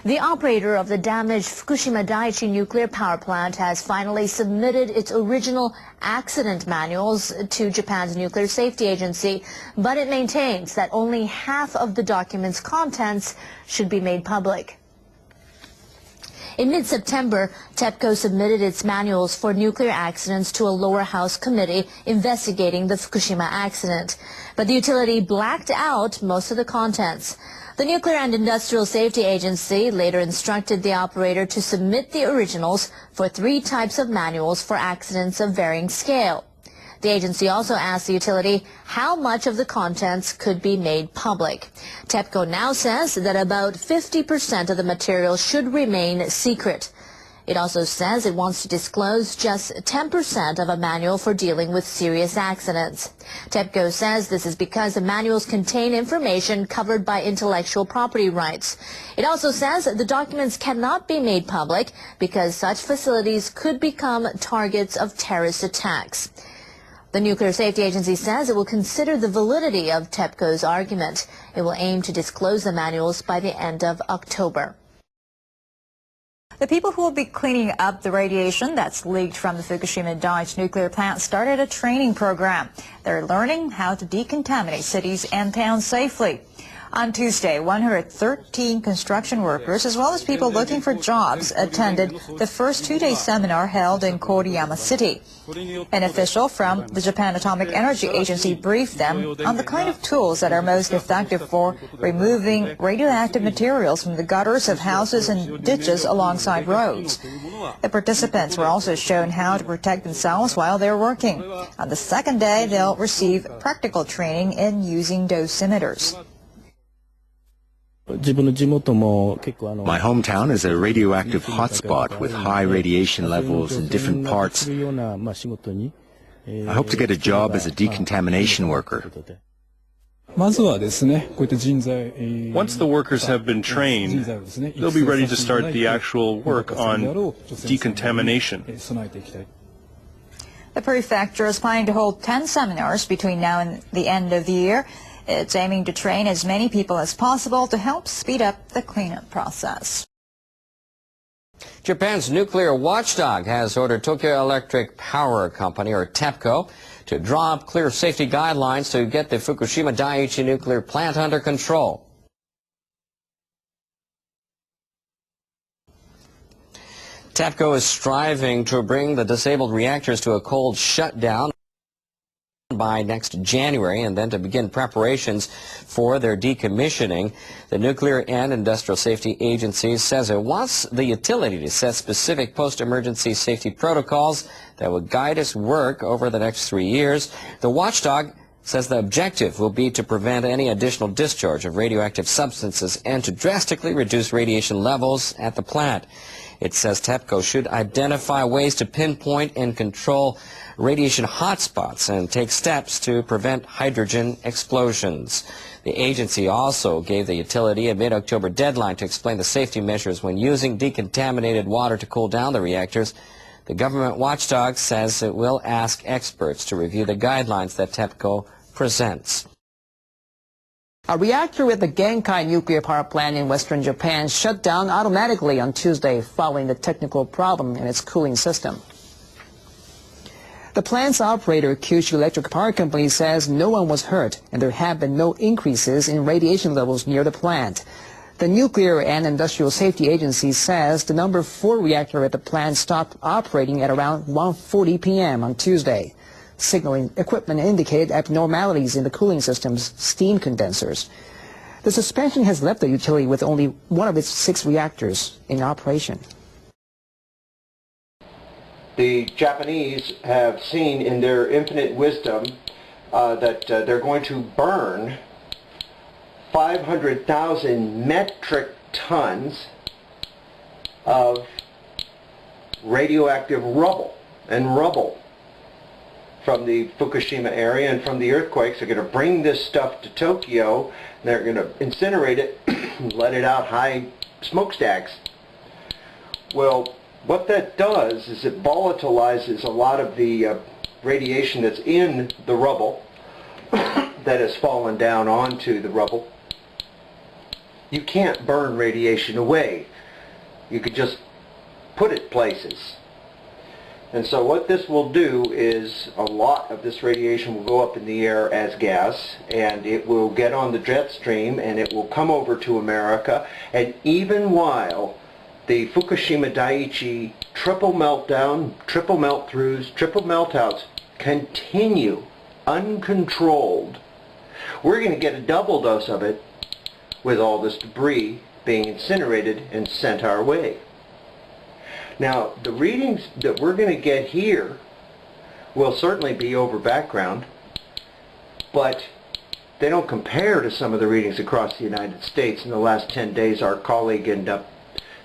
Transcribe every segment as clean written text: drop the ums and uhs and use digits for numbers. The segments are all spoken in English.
The operator of the damaged Fukushima Daiichi nuclear power plant has finally submitted its original accident manuals to Japan's Nuclear Safety Agency, but it maintains that only half of the document's contents should be made public. In mid-September, TEPCO submitted its manuals for nuclear accidents to a lower house committee investigating the Fukushima accident, but the utility blacked out most of the contents. The Nuclear and Industrial Safety Agency later instructed the operator to submit the originals for 3 types of manuals for accidents of varying scale. The agency also asked the utility how much of the contents could be made public. TEPCO now says that about 50% of the material should remain secret. It also says it wants to disclose just 10% of a manual for dealing with serious accidents. TEPCO says this is because the manuals contain information covered by intellectual property rights. It also says the documents cannot be made public because such facilities could become targets of terrorist attacks. The Nuclear Safety Agency says it will consider the validity of TEPCO's argument. It will aim to disclose the manuals by the end of October. The people who will be cleaning up the radiation that's leaked from the Fukushima Daiichi nuclear plant started a training program. They're learning how to decontaminate cities and towns safely. On Tuesday, 113 construction workers, as well as people looking for jobs, attended the first 2-day seminar held in Koriyama City. An official from the Japan Atomic Energy Agency briefed them on the kind of tools that are most effective for removing radioactive materials from the gutters of houses and ditches alongside roads. The participants were also shown how to protect themselves while they're working. On the second day, they'll receive practical training in using dosimeters. My hometown is a radioactive hotspot with high radiation levels in different parts. I hope to get a job as a decontamination worker. Once the workers have been trained, they'll be ready to start the actual work on decontamination. The prefecture is planning to hold 10 seminars between now and the end of the year. It's aiming to train as many people as possible to help speed up the cleanup process. Japan's nuclear watchdog has ordered Tokyo Electric Power Company, or TEPCO, to draw up clear safety guidelines to get the Fukushima Daiichi nuclear plant under control. TEPCO is striving to bring the disabled reactors to a cold shutdown by next January, and then to begin preparations for their decommissioning. The Nuclear and Industrial Safety Agency says it wants the utility to set specific post-emergency safety protocols that will guide its work over the next 3 years. The watchdog says the objective will be to prevent any additional discharge of radioactive substances and to drastically reduce radiation levels at the plant. It says TEPCO should identify ways to pinpoint and control radiation hotspots and take steps to prevent hydrogen explosions. The agency also gave the utility a mid-October deadline to explain the safety measures when using decontaminated water to cool down the reactors. The government watchdog says it will ask experts to review the guidelines that TEPCO presents. A reactor at the Genkai nuclear power plant in western Japan shut down automatically on Tuesday following a technical problem in its cooling system. The plant's operator, Kyushu Electric Power Company, says no one was hurt and there have been no increases in radiation levels near the plant. The Nuclear and Industrial Safety Agency says the number 4 reactor at the plant stopped operating at around 1:40 p.m. on Tuesday. Signaling equipment indicated abnormalities in the cooling system's steam condensers. The suspension has left the utility with only one of its 6 reactors in operation. The Japanese have seen in their infinite wisdom that they're going to burn 500,000 metric tons of radioactive rubble from the Fukushima area and from the earthquakes. They're going to bring this stuff to Tokyo. They're going to incinerate it, let it out high smokestacks. Well, what that does is it volatilizes a lot of the radiation that's in the rubble that has fallen down onto the rubble. You can't burn radiation away. You could just put it places. And so what this will do is a lot of this radiation will go up in the air as gas, and it will get on the jet stream, and it will come over to America. And even while the Fukushima Daiichi triple meltdown, triple melt-throughs, triple meltouts continue uncontrolled, we're going to get a double dose of it with all this debris being incinerated and sent our way. Now, the readings that we're going to get here will certainly be over background, but they don't compare to some of the readings across the United States. In the last 10 days, our colleague in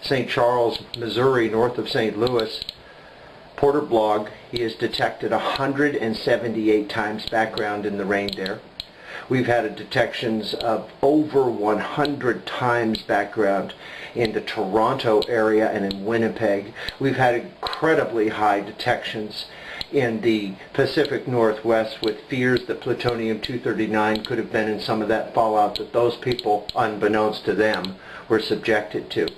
St. Charles, Missouri, north of St. Louis, Porter Blog, he has detected 178 times background in the rain there. We've had detections of over 100 times background in the Toronto area and in Winnipeg. We've had incredibly high detections in the Pacific Northwest with fears that plutonium-239 could have been in some of that fallout that those people, unbeknownst to them, were subjected to.